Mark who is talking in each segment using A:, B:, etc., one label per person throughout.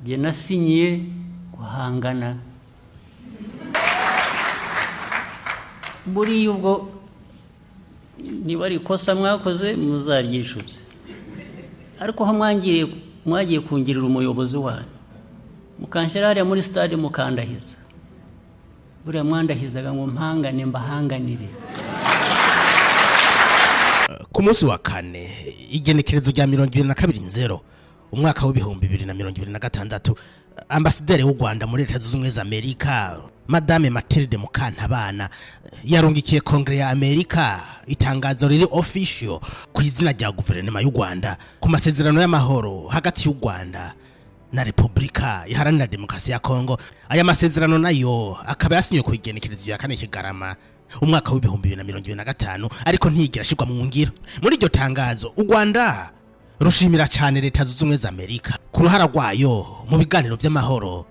A: jye nasinyiye guhangana buriya ubwo niba ari ikosa mwakoze muzaryishutse ariko aho mwagiye kungirira umuyobozi wanyu mukanshyira hariya muri stade mukandahiza buriya mwandahizaga ngo mpangane mbahanganire.
B: Ku munsi wa kane igenekerezo rya 2020 umwaka w'ibihumbi 2026 ambasaderi w'u Rwanda muri Leta Zunze Ubumwe za Amerika Madame Mathilde Mukantabana yarungikiye Kongre ya Amerika itangazo riri official ku izina rya guverinoma y'u Rwanda ku masezerano y'amahoro hagati y'u Rwanda na Republika Iharanira Demokarasi ya Kongo. Aya masezerano nayo akaba yasinywe ku igenekerezo rya 4 Kigarama umwaka w'ibihumbi 2025 ariko ntigira shirwa mu ngiro. Muri iryo tangazo u Rwanda rushimira cyane Leta Zunze Ubumwe za Amerika ku ruhara rwayo mu biganiro by'amahoro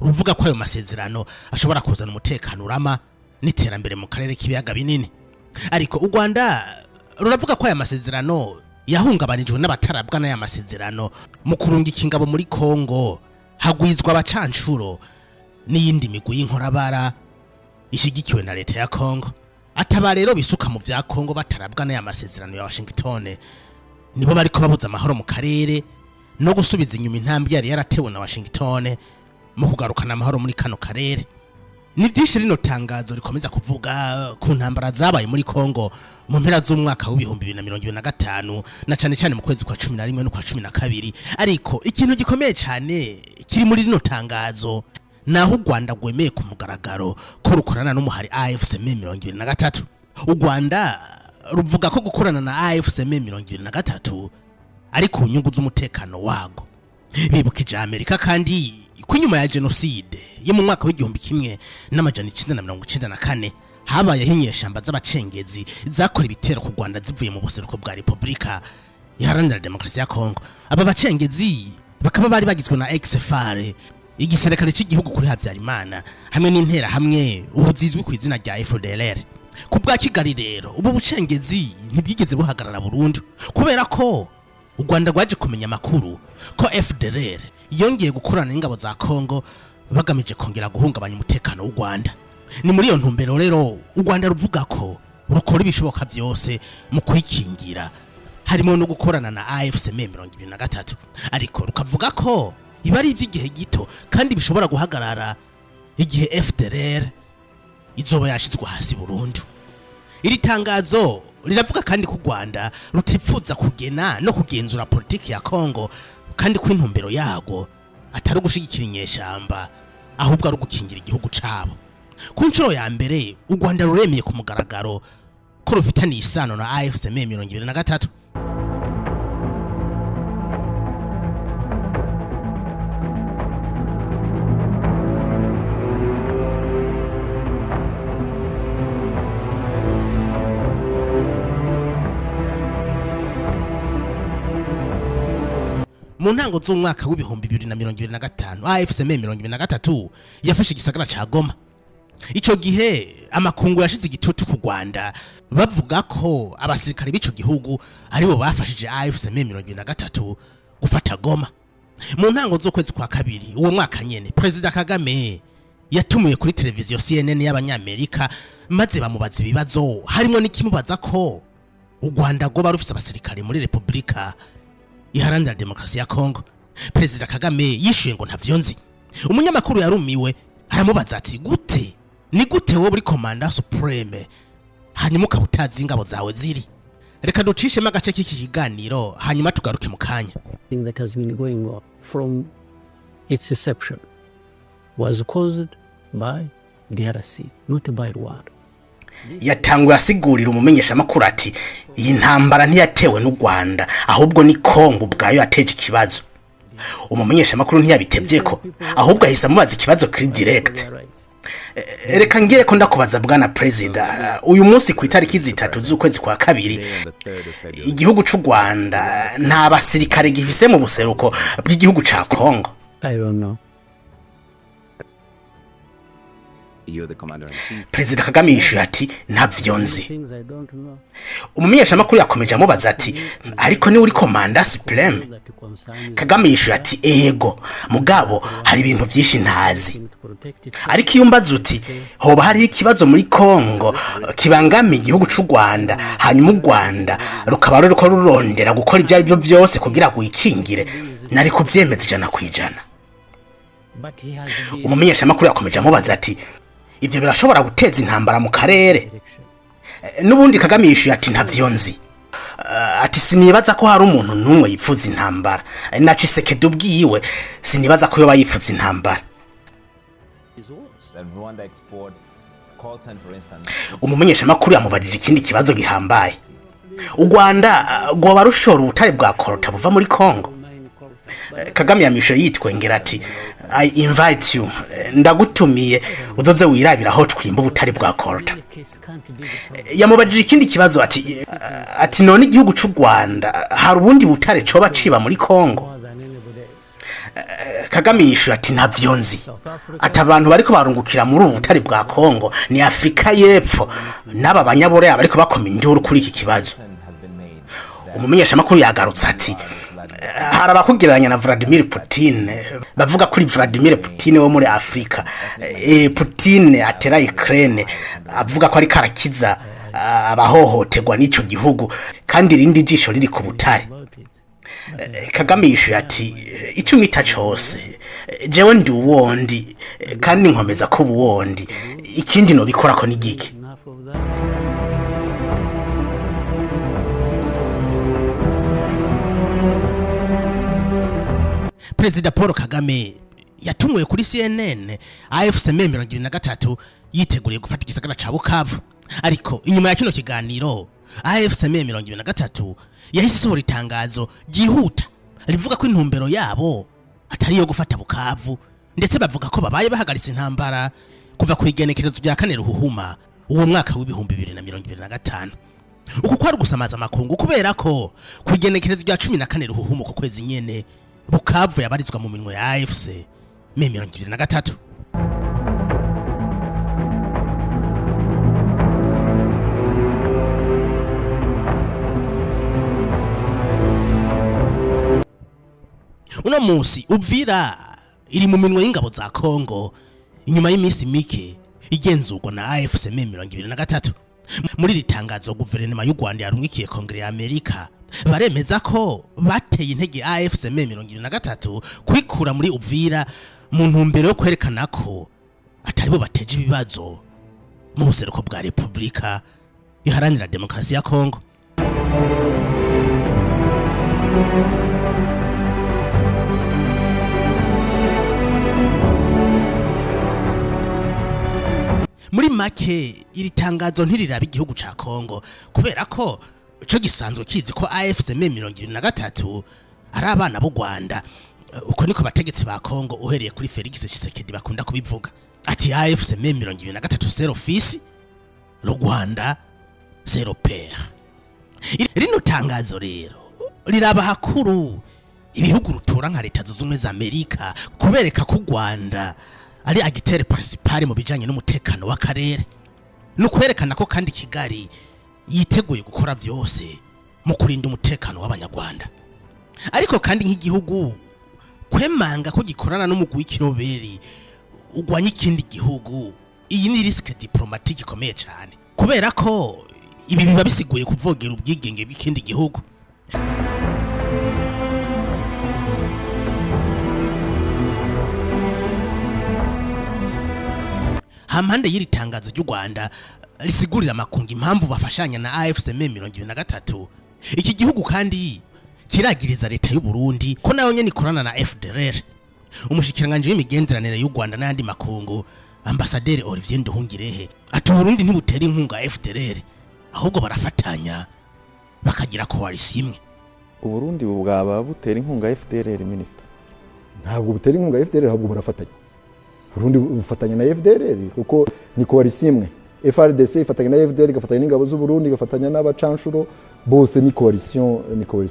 B: ruvuga ko ayo masezerano ashobora kuzana umutekano urama n'iterambere mu karere k'ibiyaga binini. Ariko u Rwanda ruravuga ko aya masezerano yahungabanijwe n'abatarabwa n'aya masezerano mu kurungika ingabo muri Kongo hagwizwa abacancuro n'iyindi migwi y'inkorabara ishigikiwe na leta ya Kongo. Ataba rero bisuka mu vya Kongo batarabwa n'aya masezerano ya Washington nibo bariko babuza amahoro mu karere no gusubiza inyuma intambwe yari yaratewe na Washington mu kugarukana amahoro muri kano karere. Ni byinshi rino tangazo rikomeza kuvuga ku ntambara zabaye muri Kongo mu mpera z'umwaka w'ibihumbi 2025 na cyane cyane mu kwezi kwa 11 no kwa 12. Ariko ikintu gikomeye cyane kiri muri rino tangazo naho u Rwanda gwemeye ku mugaragaro ko rukorana n'umuhari AFCM 23. U Rwanda ruvuga ko gukorana na AFCM 23 ariko unyungu z'umutekano wago. Bibukije Amerika kandi kunyuma ya genocide yo mu mwaka w'igihumbi kimwe n'amajana 1994 habaye hinyeshamba z'abacengezi zakora ibitero ku Rwanda zivuye mu buseruko bwa Republika Iharanira Demokarasi ya Kongo. Aba bacengezi bakaba bari bagizwe na XFR igisirikare cy'igihugu kuri Habyarimana hamwe n'intera hamwe ubuzizwe ku izina rya FDLR. Ku bwa Kigali rero ubu bucengezi ntibwigeze buhagarara burundu kubera ko u Rwanda rwaje kumenya makuru ko FDLR yongeye gukorana n'ingabo za Kongo bagamije kongera guhungabanya umutekano w'u Rwanda. Ni muri iyo ntumbero rero u Rwanda ruvuga ko rukora ibishoboka byose mu kwikingira harimo no gukorana na AFCM 23 ariko rukavuga ko iba ari iby'igihe gito kandi bishobora guhagarara igihe FDLR izoba yashizwe hasi burundu. Iri tangazo riravuga kandi ku Rwanda rutipfuza kugena no kugenzura politiki ya Kongo kandi ku intumbero yago atari gushigikira inyeshamba ahubwo ari gukingira igihugu cabo. Ku nshuro ya mbere u Rwanda ruremeye ku mugaragaro ko rufitaniye isano na AFCM 23. Mu ntango z'umwaka w'ibihumbi 2025 AFCM 23 yafashe igisagara ca Goma. Ico gihe amakungu yashize igitutu ku Rwanda bavuga ko abasirikare b'ico gihugu aribo bafashije AFCM 23 gufata Goma. Mu ntango z'ukwezi kwa kabiri uwo mwaka nyene President Kagame yatumiye kuri televiziyo CNN y'abanyamerika maze bamubaza ibibazo harimo n'ikimubaza ko u Rwanda go barufise abasirikare muri Republika Iharanira Demokarasi ya Kongo. President Kagame yishuye ngo ntavyo nzi. Umunyamakuru yarumiwe aramubaza ati gute ni gute wo buri Commander Supreme hanyuma ukabutazi ingabo zawe ziri. Reka ducishe magace k'iki kiganiro hanyuma tugaruke mu kanya.
C: Thing that has been going on from its inception was caused by DRC, not by Rwanda.
B: Yatangwe asigurira umumenyesha makuru ati iyi ntambara ntiyatewe n'u Rwanda ahubwo ni Kongo ubwayo yateje ikibazo. Umumenyesha makuru ntiyabitevye ko ahubwo ahise amubaza ikibazo kuri direct. Reka ngire ko ndakubaza bwana President, uyu munsi ku itariki 3 z'ukwezi kwa kabiri igihugu cy'u Rwanda nta basirikare gifise mu buseruko bw'igihugu ca Kongo.
C: I don't know.
B: Perezida Kagame yishuye ati ntavyo nzi. Umumenyeshamakuru yakomeje amubaza ati ariko ni uri komanda supreme? Kagame yishuye ati ego mugabo hari ibintu byinshi ntazi. Ariko iyo mbaza uti hoba hari ikibazo muri Kongo kibangamiye igihugu cy'u Rwanda hanyuma u Rwanda rukaba ruriko rurondera gukora ibyo aribyo byose kugira ngo ikingire, nari kuvyemeza 100%. Umumenyeshamakuru yakomeje amubaza ati ivyo birashobora guteza intambara mu karere? Nubundi Kagame yishuye ati ntavyo nzi. Ati sinibaza ko hari umuntu numwe yipfuza intambara, na Tshisekedi ubwiwe sinibaza ko yoba yipfuza intambara. Umumenyeshamakuru yamubajije ikindi kibazo gihambaye, u Rwanda rwoba rushora ubutare bwa korota buva muri Kongo? Kagame yamishuye yitwengera ati I invite you, ndagutumiye uzoze wirabira aho twimba ubutare bwa korota. Yamubajije ikindi kibazo ati none igihugu cy'u Rwanda hari ubundi butare coba ciba muri Kongo? Kagame yishuye ati ntavyo nzi. Ati abantu bariko barungukira muri ubu butare bwa Kongo ni Afrika y'Epfo n'aba banyaboreya bariko bakoma induru kuri iki kibazo. Umumenyeshamakuru yagarutse ati hari abakugereranya na Vladimir Putin, bavuga kuri Vladimir Putin wo muri Afrika. Putin atera Ukraine avuga ko ari karakiza abahohoterwa n'ico gihugu kandi irindi jisho riri ku butare. Kagame yishuye ati icyo mwita cyose jewe ndi uwondi kandi nkomeza ko uwondi, ikindi no bikora ko nigiki. Perezida Paul Kagame yatumwe kuri CNN AFC 23 yiteguriye gufata igisagara ca Bukavu, ariko inyuma ya kino kiganiro AFC 23 yahise isohora itangazo ryihuta rivuga ko intumbero yabo atari yo gufata Bukavu, ndetse bavuga ko babaye bahagaritse intambara kuva ku igenekerezo rya 4 Ruhuhuma uwo mwaka w'2025. Uku kwari gusamaza makungu kubera ko ku igenekerezo rya 14 Ruhuhuma ku kwezi nyene Bukavu yabarizwa mu minwe ya AFC 23. Uno musi Uvira iri mu minwe y'ingabo za Kongo inyuma y'iminsi mike igenzurwa na AFC 23. Muri ritangazo guverinoma y'u Rwanda yarungikiye Kongere ya Amerika baremeza ko bateye intege AFC 23 kwikura muri Uvira mu ntumbero yo kwerekana ko atari bo bateje ibibazo mu buseruko bwa Republika iharanira demokarasi ya Kongo. Muri make iri tangazo ntiriraba igihugu ca Kongo kubera ko cyo gisanzwe kizi ko AFC 23 ari abana b'u Rwanda. Uko niko bategetsi ba Kongo uhereye kuri Felix Tshisekedi bakunda kubivuga. Ati AFC 23 zero fils, le Rwanda zero père. Rino tangazo rero riraba hakuru ibihugu rutura nka Leta Zunze Ubumwe za Amerika kubereka ko Rwanda ari agitere principal mu bijanye n'umutekano w'akarere, no kwerekana ko kandi Kigali yiteguye gukora byose mu kurinda umutekano w'abanyarwanda. Ariko kandi nk'igihugu kwemanga ko gikorana n'umugwi w'ikiroberi ugwanya ikindi gihugu, iyi ni risque diplomatique ikomeye cyane kubera ko ibi biba bisiguye kuvogera ubwigenge bw'ikindi gihugu. Hampande y'iri tangazo ry'u Rwanda risigurira makungu impamvu bafashanya na AFC 23, iki gihugu kandi kiragiriza leta y'u Burundi ko nayo nyene ikorana na FDLR. Umushikiranganje w'imigenderanire y'u Rwanda n'andi makungu Ambassadeur Olivier Nduhungirehe ati Burundi ntibutera inkunga FDLR ahubwo barafatanya bakagira coalition imwe.
D: Uburundi bwaba butera inkunga FDLR minister?
E: Ntabwo butera inkunga FDLR ahubwo barafatanya. Burundi bufatanya na FDLR kuko ni coalition imwe. FRDC ifatanya na FDLR igafatanya n'ingabo z'u Burundi igafatanya n'abacanshuro bose ni coalition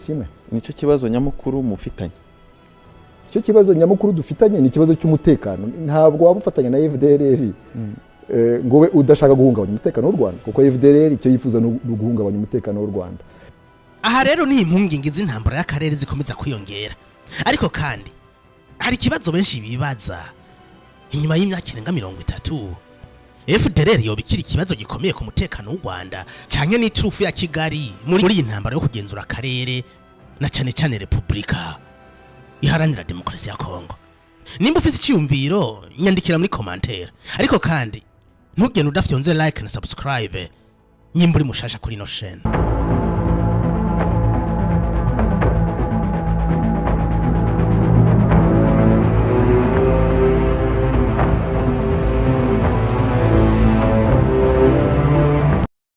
E: imwe.
D: Nico kibazo nyamukuru mufitanye.
E: Icyo kibazo nyamukuru dufitanye ni ikibazo cy'umutekano. Ntabwo wabufatanya na FDLR ngo we udashaka guhungabanya umutekano w'u Rwanda kuko FDLR icyo yifuza no guhungabanya umutekano w'u Rwanda.
B: Aha rero ni impungenge z'intambara y'akarere zikomeza kwiyongera, ariko kandi hari ikibazo benshi bibaza, inyuma y'imyaka irenga 30 FDLR yobikira ikibazo gikomeye ku mutekano w'u Rwanda canke n'iturufu ya Kigali muri iyi ntambara yo kugenzura akarere na cyane cyane Republika Iharanira Demokarasi ya Kongo. Nimba ufise icyumviro nyandikira muri commentaire, ariko kandi ntugende udafyonze like na subscribe nyimba uri mushasha kuri no chaîne.